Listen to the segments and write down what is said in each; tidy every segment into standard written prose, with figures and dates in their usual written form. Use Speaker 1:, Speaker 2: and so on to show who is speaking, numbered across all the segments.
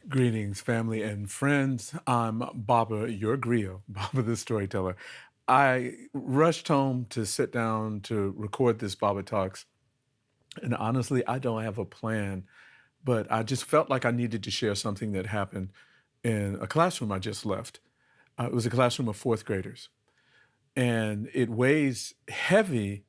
Speaker 1: Greetings, family and friends. I'm Baba, your griot, Baba the storyteller. I rushed home to sit down to record this Baba Talks, and honestly, I don't have a plan, but I just felt like I needed to share something that happened in a classroom I just left. It was a classroom of fourth graders, and it weighs heavy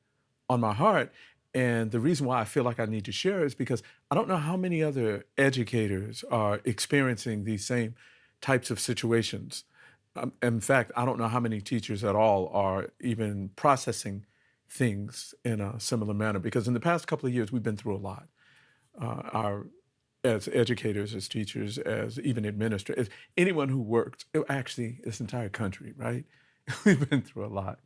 Speaker 1: on my heart. And the reason why I feel like I need to share is because I don't know how many other educators are experiencing these same types of situations. In fact, I don't know how many teachers at all are even processing things in a similar manner because in the past couple of years, we've been through a lot. Our as educators, as teachers, as even administrators, anyone who worked, actually, this entire country, right? We've been through a lot.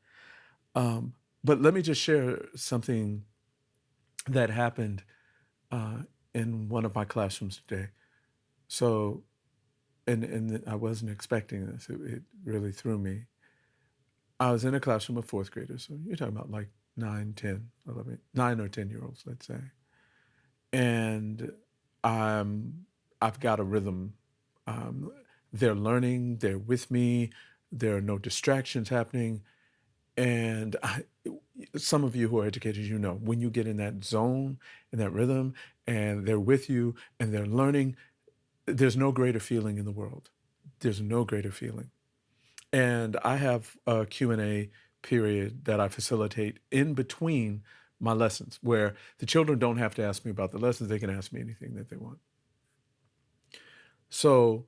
Speaker 1: Um, but let me just share something that happened uh, in one of my classrooms today. So, and I wasn't expecting this. It really threw me. I was in a classroom of fourth graders. So you're talking about like 9, 10, 11, 9 or 10 year olds, let's say. And I'm, I've got a rhythm. Um, they're learning, they're with me, there are no distractions happening. And some of you who are educators, you know, when you get in that zone, in that rhythm, and they're with you and they're learning, there's no greater feeling in the world. There's no greater feeling. And I have a Q&A period that I facilitate in between my lessons where the children don't have to ask me about the lessons. They can ask me anything that they want. So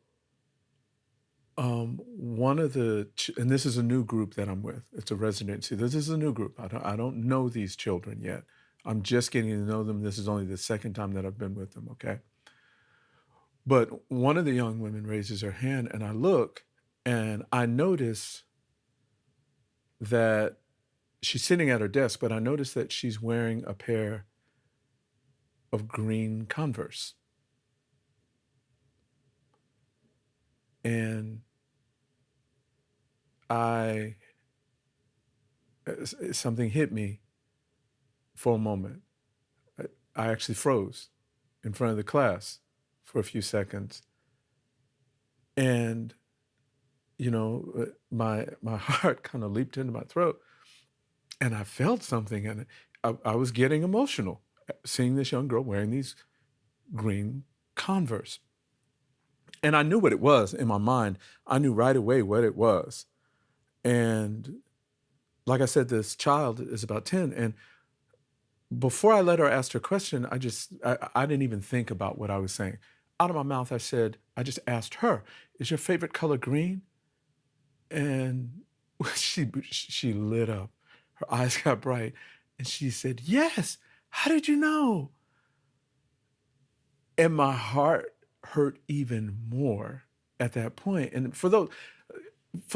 Speaker 1: one of and this is a new group that I'm with. It's a residency. This is a new group. I don't know these children yet. I'm just getting to know them. This is only the second time that I've been with them. Okay. But one of the young women raises her hand, and I look, and I notice that she's sitting at her desk, but I notice that she's wearing a pair of green Converse, and I something hit me for a moment. I, I actually froze in front of the class for a few seconds. And, my heart kind of leaped into my throat and I felt something and I was getting emotional seeing this young girl wearing these green Converse. And I knew what it was in my mind. I knew right away what it was. And like I said, this child is about 10. And before I let her ask her question, I didn't even think about what I was saying. Out of my mouth, I just asked her, is your favorite color green? And she lit up. Her eyes got bright, and she said, "Yes. How did you know?" And my heart hurt even more at that point. And for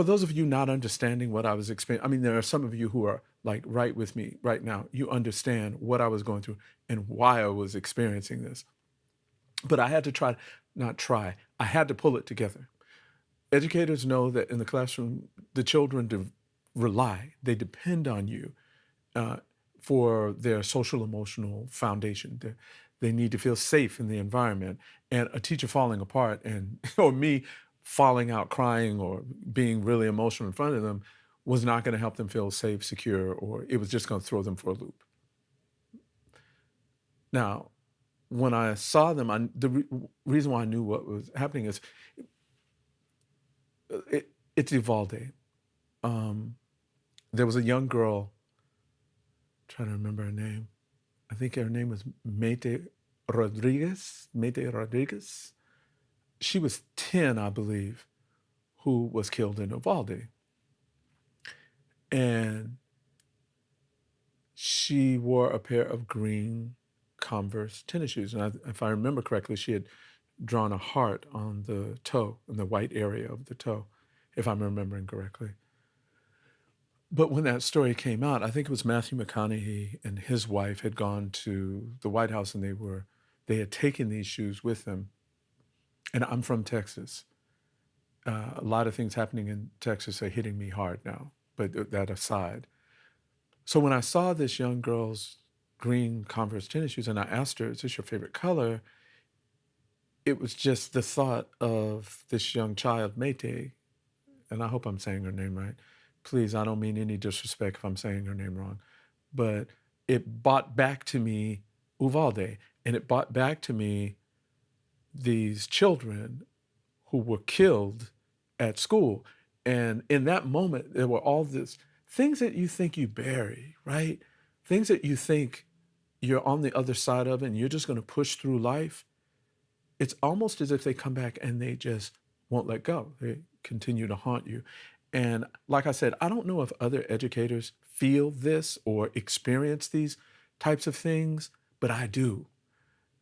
Speaker 1: those of you not understanding what I was experiencing, I mean, there are some of you who are like right with me right now. You understand what I was going through and why I was experiencing this. But I had to try, not try, I had to pull it together. Educators know that in the classroom, the children rely, they depend on you uh, for their social emotional foundation. They need to feel safe in the environment. And a teacher falling apart and or me falling out crying or being really emotional in front of them was not going to help them feel safe, secure, or it was just going to throw them for a loop. Now, when I saw them, reason why I knew what was happening is it's Uvalde. Um, there was a young girl, trying to remember her name. I think her name was Maite Rodriguez. Maite Rodriguez. She was 10, I believe, who was killed in Uvalde. And she wore a pair of green Converse tennis shoes. And if I remember correctly, she had drawn a heart on the toe, in the white area of the toe, if I'm remembering correctly. But when that story came out, I think it was Matthew McConaughey and his wife had gone to the White House and they had taken these shoes with them. And I'm from Texas. A lot of things happening in Texas are hitting me hard now, but that aside. So when I saw this young girl's green Converse tennis shoes and I asked her, is this your favorite color? it was just the thought of this young child, Maite, and I hope I'm saying her name right. Please, I don't mean any disrespect if I'm saying her name wrong, but it brought back to me Uvalde, and it brought back to me these children who were killed at school. And in that moment, there were all these things that you think you bury, right? Things that you think you're on the other side of and you're just going to push through life. It's almost as if they come back and they just won't let go. They continue to haunt you. And like I said, I don't know if other educators feel this or experience these types of things, but I do.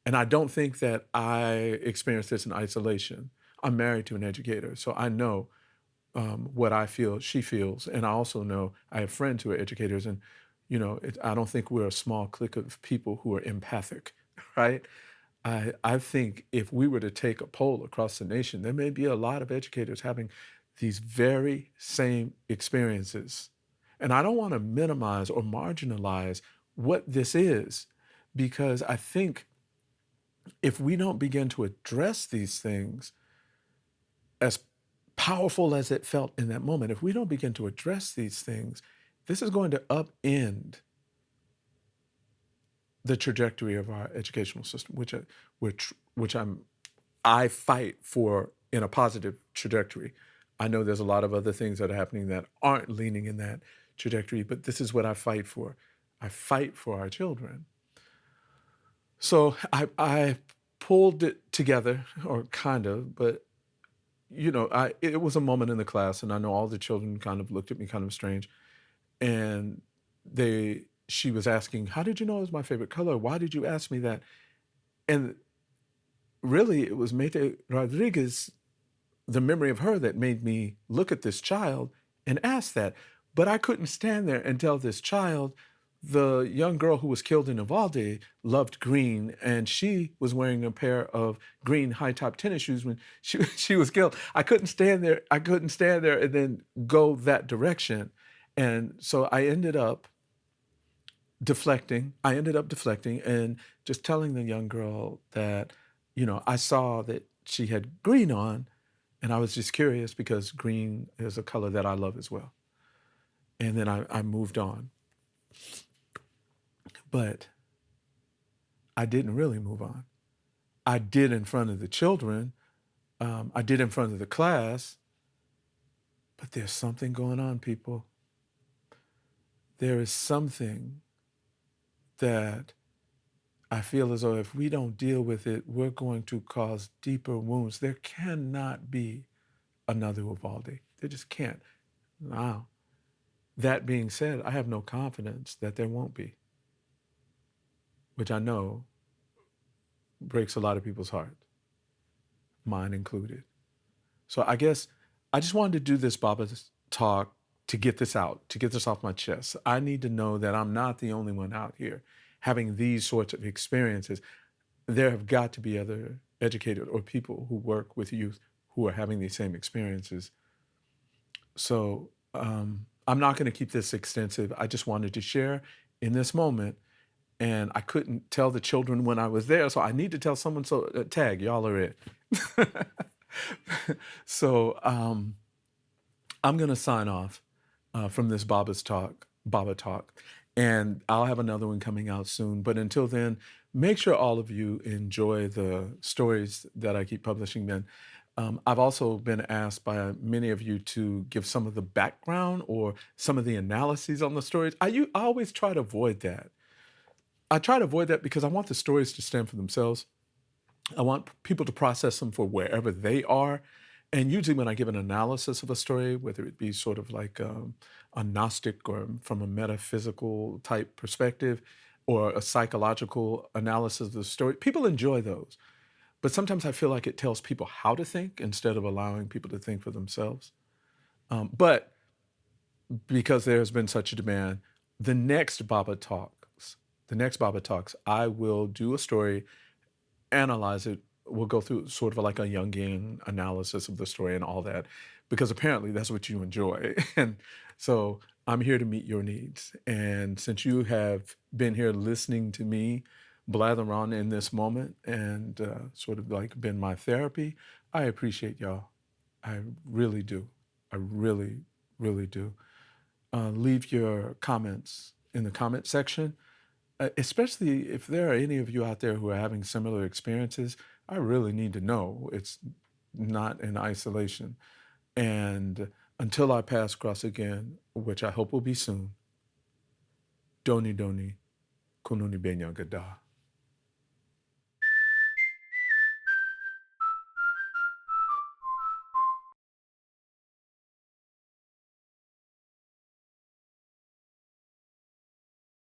Speaker 1: And I don't think that I experienced this in isolation. I'm married to an educator, so I know what I feel she feels, and I also know I have friends who are educators, and I don't think we're a small clique of people who are empathic, right? I think if we were to take a poll across the nation, there may be a lot of educators having these very same experiences, and I don't want to minimize or marginalize what this is, because I think if we don't begin to address these things, as powerful as it felt in that moment, if we don't begin to address these things, this is going to upend the trajectory of our educational system, which I fight for in a positive trajectory. I know there's a lot of other things that are happening that aren't leaning in that trajectory, but this is what I fight for. I fight for our children. So I pulled it together, or kind of, but it was a moment in the class, and I know all the children kind of looked at me kind of strange, and she was asking, "How did you know it was my favorite color? Why did you ask me that?" And really, it was Maite Rodriguez, the memory of her, that made me look at this child and ask that. But I couldn't stand there and tell this child, the young girl who was killed in Uvalde loved green, and she was wearing a pair of green high top tennis shoes when she was killed. I couldn't stand there. I couldn't stand there and then go that direction. And so I ended up deflecting. I ended up deflecting and just telling the young girl that, I saw that she had green on, and I was just curious because green is a color that I love as well. And then I moved on. But I didn't really move on. I did in front of the children, I did in front of the class, but there's something going on, people. There is something that I feel as though if we don't deal with it, we're going to cause deeper wounds. There cannot be another Uvalde. There just can't. Now, that being said, I have no confidence that there won't be, which I know breaks a lot of people's heart, mine included. So I guess I just wanted to do this Baba's talk to get this out, to get this off my chest. I need to know that I'm not the only one out here having these sorts of experiences. There have got to be other educators or people who work with youth who are having these same experiences. So I'm not going to keep this extensive. I just wanted to share in this moment, and I couldn't tell the children when I was there, so I need to tell someone. So tag, y'all are it. So I'm going to sign off from this Baba Talk, and I'll have another one coming out soon. But until then, make sure all of you enjoy the stories that I keep publishing. Then, I've also been asked by many of you to give some of the background or some of the analyses on the stories. I always try to avoid that. I try to avoid that because I want the stories to stand for themselves. I want people to process them for wherever they are. And usually, when I give an analysis of a story, whether it be sort of like a Gnostic or from a metaphysical type perspective or a psychological analysis of the story, people enjoy those. But sometimes I feel like it tells people how to think instead of allowing people to think for themselves. But because there's been such a demand, the next Baba Talks, I will do a story, analyze it. We'll go through sort of like a Jungian analysis of the story and all that, because apparently that's what you enjoy. And so I'm here to meet your needs. And since you have been here listening to me blather on in this moment and sort of like been my therapy. I appreciate y'all. I really do. I really, really do. Leave your comments in the comment section, especially if there are any of you out there who are having similar experiences. I really need to know it's not in isolation. And until I pass across again, which I hope will be soon, doni doni kununi benya gada.